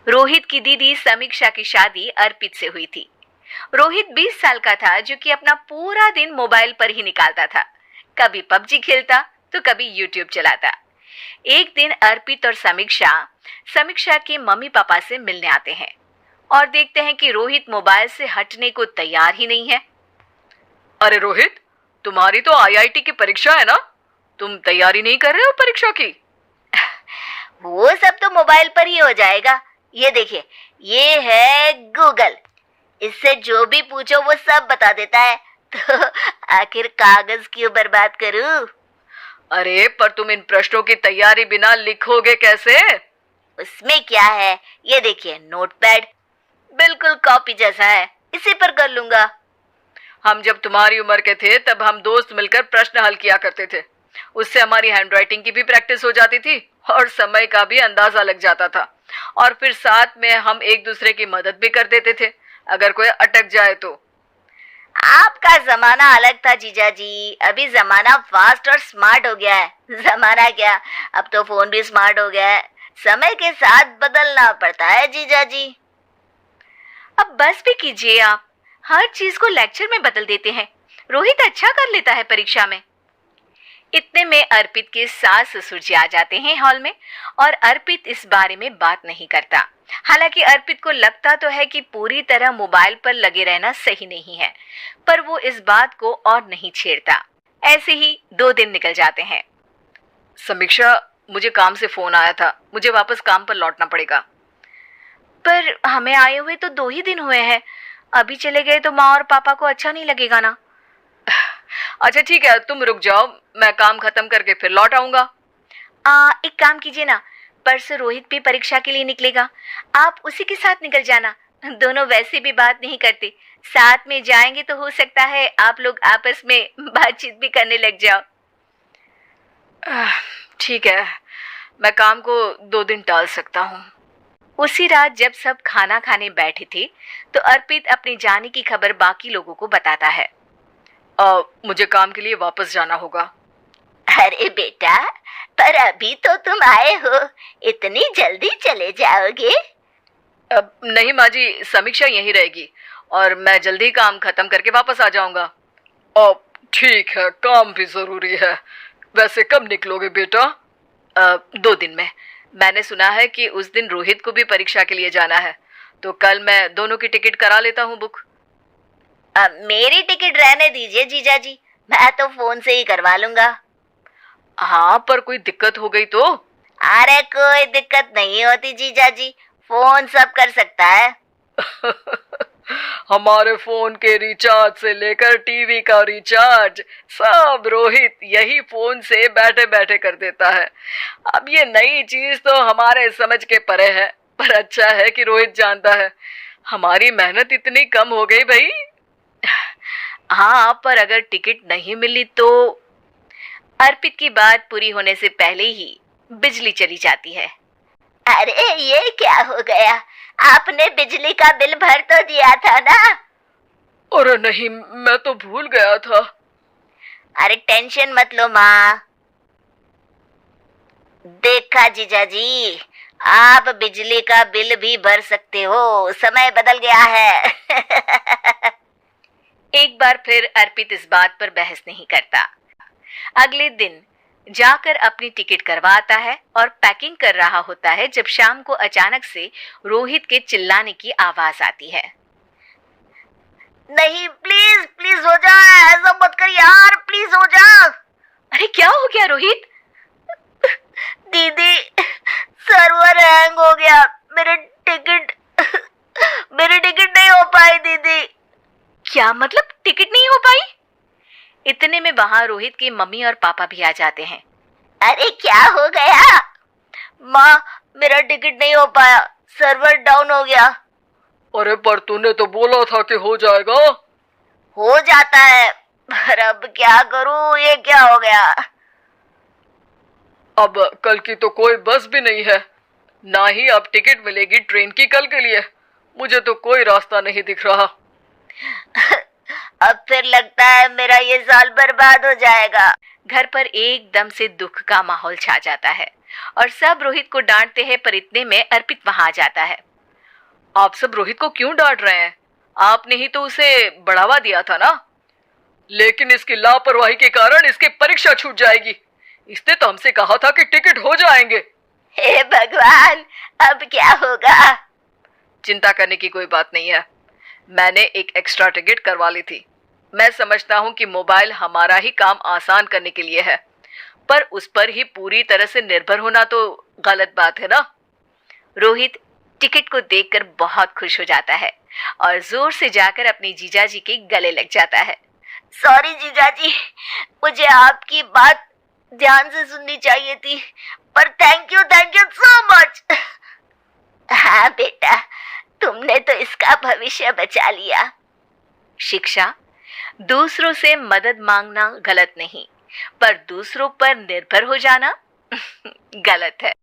रोहित की दीदी समीक्षा की शादी अर्पित से हुई थी। रोहित 20 साल का था, जो कि अपना पूरा दिन मोबाइल पर ही निकालता था। कभी पबजी खेलता तो कभी यूट्यूब चलाता। एक दिन अर्पित और समीक्षा समीक्षा के मम्मी पापा से मिलने आते हैं और देखते हैं कि रोहित मोबाइल से हटने को तैयार ही नहीं है। अरे रोहित, तुम्हारी तो आईआईटी की परीक्षा है ना? तुम तैयारी नहीं कर रहे हो परीक्षा की? वो सब तो मोबाइल पर ही हो जाएगा। ये देखिए, ये है गूगल। इससे जो भी पूछो वो सब बता देता है। तो आखिर कागज क्यों बर्बाद करूं? अरे पर तुम इन प्रश्नों की तैयारी बिना लिखोगे कैसे? उसमें क्या है, ये देखिए नोटपैड, बिल्कुल कॉपी जैसा है, इसी पर कर लूंगा। हम जब तुम्हारी उम्र के थे तब हम दोस्त मिलकर प्रश्न हल किया करते थे। उससे हमारी हैंडराइटिंग की भी प्रैक्टिस हो जाती थी और समय का भी अंदाजा लग जाता था। और फिर साथ में हम एक दूसरे की मदद भी कर देते थे अगर कोई अटक जाए तो। आपका जमाना अलग था जीजा जी, अभी जमाना फास्ट और स्मार्ट हो गया है। जमाना क्या, अब तो फोन भी स्मार्ट हो गया है। समय के साथ बदलना पड़ता है जीजा जी। अब बस भी कीजिए आप, हर चीज को लेक्चर में बदल देते हैं। रोहित अच्छा कर लेता है परीक्षा में। इतने में अर्पित के सास ससुर जी आ जाते हैं हॉल में, और अर्पित इस बारे में बात नहीं करता। हालांकि अर्पित को लगता तो है कि पूरी तरह मोबाइल पर लगे रहना सही नहीं है, पर वो इस बात को और नहीं छेड़ता। ऐसे ही 2 दिन निकल जाते हैं। समीक्षा, मुझे काम से फोन आया था, मुझे वापस काम पर लौटना पड़ेगा। पर हमें आए हुए तो 2 ही दिन हुए हैं, अभी चले गए तो माँ और पापा को अच्छा नहीं लगेगा ना। अच्छा ठीक है, तुम रुक जाओ, मैं काम खत्म करके फिर लौट आऊंगा। एक काम कीजिए ना, परसों रोहित भी परीक्षा के लिए निकलेगा, आप उसी के साथ निकल जाना। दोनों वैसे भी बात नहीं करते, साथ में जाएंगे तो हो सकता है आप लोग आपस में बातचीत भी करने लग जाओ। ठीक है, मैं काम को 2 दिन टाल सकता हूँ। उसी रात जब सब खाना खाने बैठे थे तो अर्पित अपने जाने की खबर बाकी लोगों को बताता है। मुझे काम के लिए वापस जाना होगा। अरे बेटा, पर अभी तो तुम आए हो, इतनी जल्दी चले जाओगे? नहीं माँ जी, समीक्षा यहीं रहेगी और मैं जल्दी काम खत्म करके वापस आ जाऊंगा। ठीक है, काम भी जरूरी है। वैसे कब निकलोगे बेटा? 2 दिन में। मैंने सुना है कि उस दिन रोहित को भी परीक्षा के लिए जाना है, तो कल मैं दोनों की टिकट करा लेता हूँ बुक। मेरी टिकट रहने दीजिए जीजा जी, मैं तो फोन से ही करवा लूंगा। हाँ, पर कोई दिक्कत हो गई तो? अरे कोई दिक्कत नहीं होती जीजा जी, फोन सब कर सकता है। हमारे फोन के रिचार्ज से लेकर टीवी का रिचार्ज सब रोहित यही फोन से बैठे बैठे कर देता है। अब ये नई चीज तो हमारे समझ के परे है, पर अच्छा है कि रोहित जानता है। हमारी मेहनत इतनी कम हो गई भाई। हाँ, पर अगर टिकट नहीं मिली तो? अर्पित की बात पूरी होने से पहले ही बिजली चली जाती है। अरे ये क्या हो गया, आपने बिजली का बिल भर तो दिया था ना? अरे नहीं, मैं तो भूल गया था। अरे टेंशन मत लो माँ। देखा जीजा जी, आप बिजली का बिल भी भर सकते हो, समय बदल गया है। एक बार फिर अर्पित इस बात पर बहस नहीं करता। अगले दिन जाकर अपनी टिकट करवाता है और पैकिंग कर रहा होता है जब शाम को अचानक से रोहित के चिल्लाने की आवाज आती है। नहीं, प्लीज प्लीज हो जा, ऐसा मत कर यार, प्लीज हो जा। अरे क्या हो गया रोहित? दीदी, सर्वर हैंग हो गया, मेरी टिकट नहीं हो पाई दीदी। क्या मतलब, टिकट नहीं हो पाई? इतने में वहां रोहित की मम्मी और पापा भी आ जाते हैं। अरे क्या हो गया? माँ, मेरा टिकट नहीं हो पाया, सर्वर डाउन हो गया। अरे पर तूने तो बोला था कि हो जाएगा। हो जाता है, पर अब क्या करूं, ये क्या हो गया? अब कल की तो कोई बस भी नहीं है, ना ही अब टिकट मिलेगी ट्रेन की कल के लिए। मुझे तो कोई रास्ता नहीं दिख रहा। अब फिर लगता है मेरा ये साल बर्बाद हो जाएगा। घर पर एकदम से दुख का माहौल छा जाता है और सब रोहित को डांटते हैं, पर इतने में अर्पित वहां आ जाता है। आप सब रोहित को क्यों डांट रहे हैं? आपने ही तो उसे बढ़ावा दिया था ना। लेकिन इसकी लापरवाही के कारण इसकी परीक्षा छूट जाएगी। इसने तो हमसे कहा था कि टिकट हो जाएंगे। हे भगवान, अब क्या होगा? चिंता करने की कोई बात नहीं है। मैंने एक एक्स्ट्रा टिकट करवा ली थी। मैं समझता हूँ कि मोबाइल हमारा ही काम आसान करने के लिए है, पर उस पर ही पूरी तरह से निर्भर होना तो गलत बात है ना। रोहित टिकट को देखकर बहुत खुश हो जाता है और जोर से जाकर अपने जीजाजी के गले लग जाता है। सॉरी जीजाजी, मुझे आपकी बात ध्यान से सुननी चाहिए थी, पर थैंक यू सो मच। हाँ बेटा, तुमने तो इसका भविष्य बचा लिया। शिक्षा, दूसरों से मदद मांगना गलत नहीं, पर दूसरों पर निर्भर हो जाना गलत है।